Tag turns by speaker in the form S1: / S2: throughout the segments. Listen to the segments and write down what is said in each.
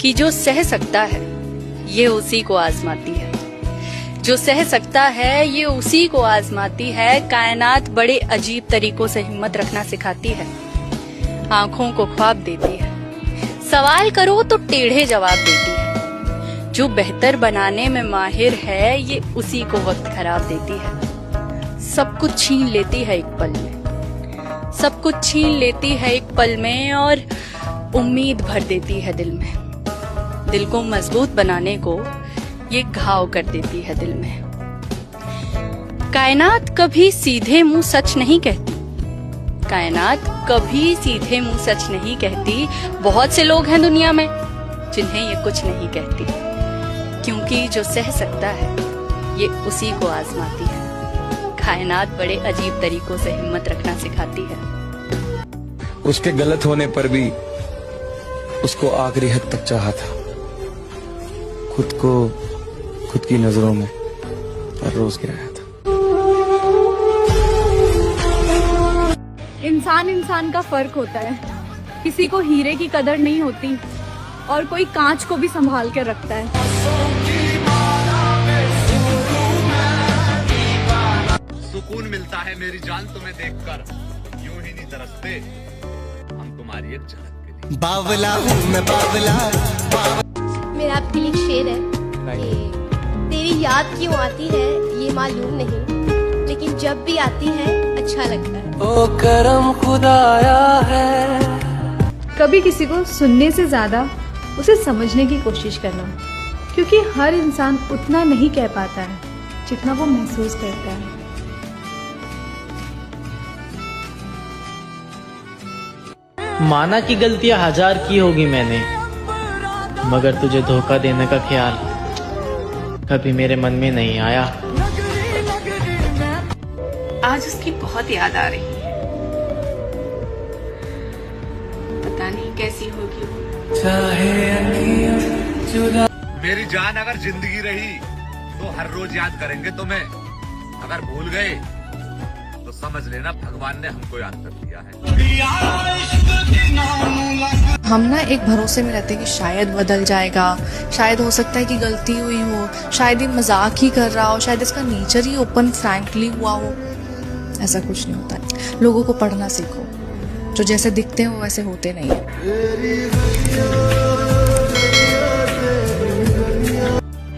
S1: कि जो सह सकता है ये उसी को आजमाती है, जो सह सकता है ये उसी को आजमाती है। कायनात बड़े अजीब तरीकों से हिम्मत रखना सिखाती है, आंखों को ख्वाब देती है, सवाल करो तो टेढ़े जवाब देती है। जो बेहतर बनाने में माहिर है ये उसी को वक्त खराब देती है। सब कुछ छीन लेती है एक पल में, सब कुछ छीन लेती है एक पल में और उम्मीद भर देती है दिल में। दिल को मजबूत बनाने को ये घाव कर देती है दिल में। कायनात कभी सीधे मुंह सच नहीं कहती, कायनात कभी सीधे मुंह सच नहीं कहती। बहुत से लोग हैं दुनिया में जिन्हें ये कुछ नहीं कहती, क्योंकि जो सह सकता है ये उसी को आजमाती है। कायनात बड़े अजीब तरीकों से हिम्मत रखना सिखाती है।
S2: उसके गलत होने पर भी उसको आखिरी हद तक चाहा था, खुद को खुद की नजरों में हर रोज गिराया था।
S3: इंसान इंसान का फर्क होता है, किसी को हीरे की कदर नहीं होती और कोई कांच को भी संभाल कर रखता है।
S4: सुकून मिलता है मेरी जान तुम्हें देखकर, यूं ही नहीं तरसते हम तुम्हारी एक झलक के लिए।
S5: बावला हूँ मैं बावला।
S6: मेरा आपके लिए शेर है कि तेरी याद क्यों आती है ये मालूम नहीं, लेकिन जब भी आती है अच्छा लगता है।
S5: ओ करम खुदाया है।
S3: कभी किसी को सुनने से ज्यादा उसे समझने की कोशिश करना, क्योंकि हर इंसान उतना नहीं कह पाता है जितना वो महसूस करता है।
S7: माना कि गलतियां 1000 की होगी मैंने, मगर तुझे धोखा देने का ख्याल कभी मेरे मन में नहीं आया।
S1: आज उसकी बहुत याद आ रही है, पता नहीं कैसी होगी वो।
S4: मेरी जान अगर जिंदगी रही तो हर रोज याद करेंगे तुम्हें, अगर भूल गए तो समझ लेना भगवान ने हमको याद कर दिया है।
S8: हम ना एक भरोसे में रहते हैं कि शायद बदल जाएगा, शायद हो सकता है कि गलती हुई हो, शायद ये मजाक ही कर रहा हो, शायद इसका नेचर ही ओपन फ्रैंकली हुआ हो। ऐसा कुछ नहीं होता है। लोगों को पढ़ना सीखो, जो जैसे दिखते हैं वो वैसे होते नहीं है।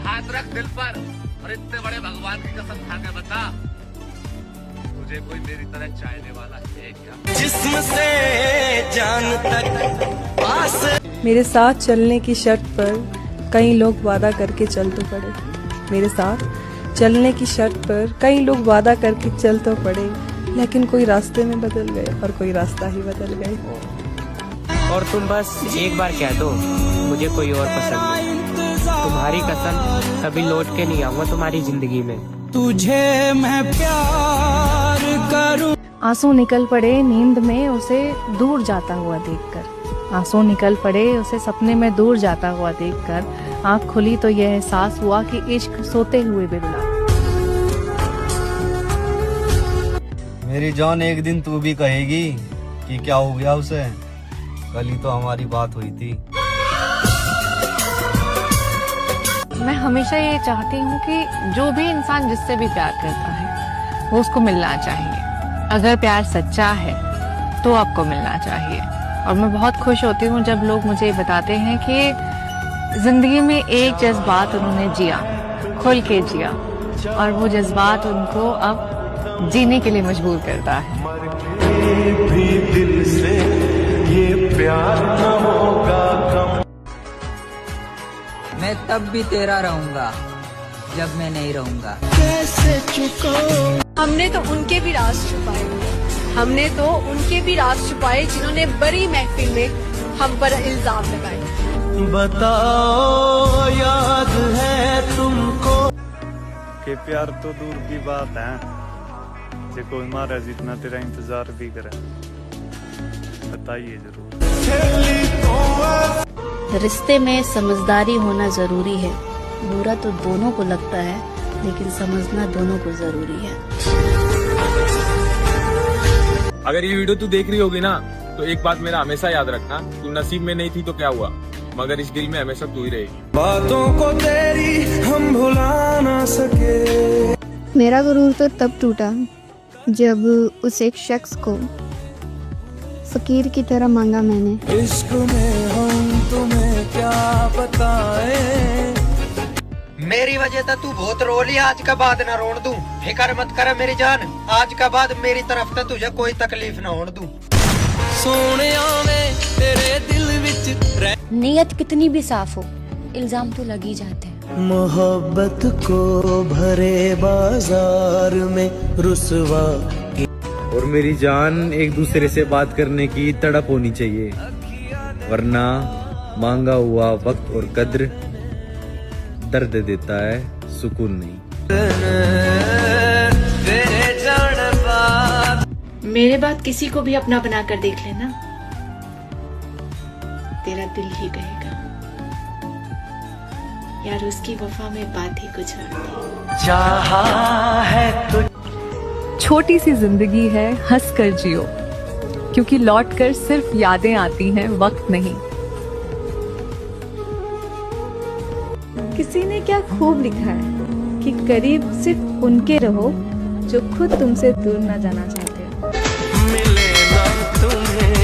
S4: हाथ रख दिल पर और इतने बड़े भगवान की कसम खा के बता, तुझे कोई मेरी तरह चाहने वाला है क्या?
S5: जिस्म से जान तक पास।
S9: मेरे साथ चलने की शर्त पर कई लोग वादा करके चल तो पड़े, मेरे साथ चलने की शर्त पर कई लोग वादा करके चल तो पड़े, लेकिन कोई रास्ते में बदल गए और कोई रास्ता ही बदल गए।
S10: और तुम बस एक बार कह दो मुझे कोई और पसंद नहीं, तुम्हारी कसम कभी लौट के नहीं आऊंगा तुम्हारी जिंदगी में।
S5: तुझे मैं प्यार करूं।
S3: आंसू निकल पड़े नींद में उसे दूर जाता हुआ देखकर, आंसू निकल पड़े उसे सपने में दूर जाता हुआ देखकर। आंख खुली तो यह एहसास हुआ कि इश्क सोते हुए भी रुला।
S11: मेरी जान एक दिन तू भी कहेगी कि क्या हो गया उसे, कल ही तो हमारी बात हुई थी।
S8: मैं हमेशा ये चाहती हूँ कि जो भी इंसान जिससे भी प्यार करता है वो उसको मिलना चाहिए। अगर प्यार सच्चा है तो आपको मिलना चाहिए। और मैं बहुत खुश होती हूँ जब लोग मुझे बताते हैं कि जिंदगी में एक जज्बात उन्होंने जिया, खुल के जिया, और वो जज्बात उनको अब जीने के लिए मजबूर करता है।
S5: भी दिल से ये प्यार न होगा कम।
S10: मैं तब भी तेरा रहूंगा जब मैं नहीं रहूंगा।
S5: कैसे चुको।
S6: हमने तो उनके भी राज छुपाए, हमने तो उनके भी राज छुपाए जिन्होंने बड़ी महफिल में हम पर इल्जाम लगाए।
S5: बताओ याद है तुमको
S12: कि प्यार तो दूर की बात है, जे कोई मारा जितना तेरा इंतजार भी करे, बताइए जरूर।
S1: रिश्ते में समझदारी होना जरूरी है। बुरा तो दोनों को लगता है, लेकिन समझना दोनों को जरूरी है।
S13: अगर ये वीडियो तू देख रही होगी ना, तो एक बात मेरा हमेशा याद रखना, तू नसीब में नहीं थी तो क्या हुआ,
S2: मगर इस दिल में हमेशा तू ही रहेगी।
S5: बातों को तेरी हम भुला ना सके।
S6: मेरा गुरूर तो तब टूटा जब उस एक शख्स को फकीर की तरह मांगा मैंने।
S5: इश्क में हम तुम्हें क्या बताएं।
S10: मेरी वजह से तू बहुत रो लिया, आज का बाद ना रोन दूं। फिकर मत कर मेरी जान, आज का बाद मेरी तरफ से तुझे कोई तकलीफ ना होने दूं।
S5: सोने में तेरे दिल विच
S1: नीयत कितनी भी साफ हो, इल्जाम तो लग ही जाते हैं।
S5: मोहब्बत को भरे बाजार में रुसवा।
S11: और मेरी जान, एक दूसरे से बात करने की तड़प होनी चाहिए, वरना मांगा हुआ वक्त और कद्र दर्द देता है, सुकून नहीं।
S8: मेरे बाद किसी को भी अपना बनाकर देख लेना, तेरा दिल ही कहेगा यार उसकी वफा में बात ही कुछ और थी।
S5: चाहा है तो
S3: छोटी सी जिंदगी है, हंस कर जियो, क्योंकि लौट कर सिर्फ यादें आती हैं, वक्त नहीं। किसी ने क्या खूब लिखा है कि करीब सिर्फ उनके रहो जो खुद तुमसे दूर ना जाना चाहते।
S5: मिले ना तुम्हें